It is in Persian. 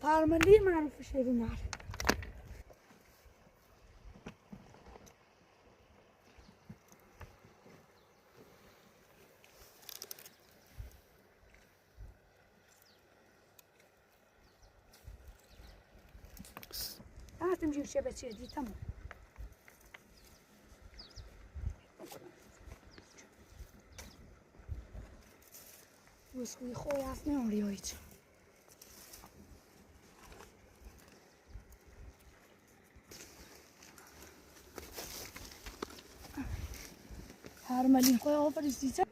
پرملی معروف شیرینر هاتم جيب شبكة دي تمام وسوي خوي عفني وريويت هرملين خوي أوفر الزيتة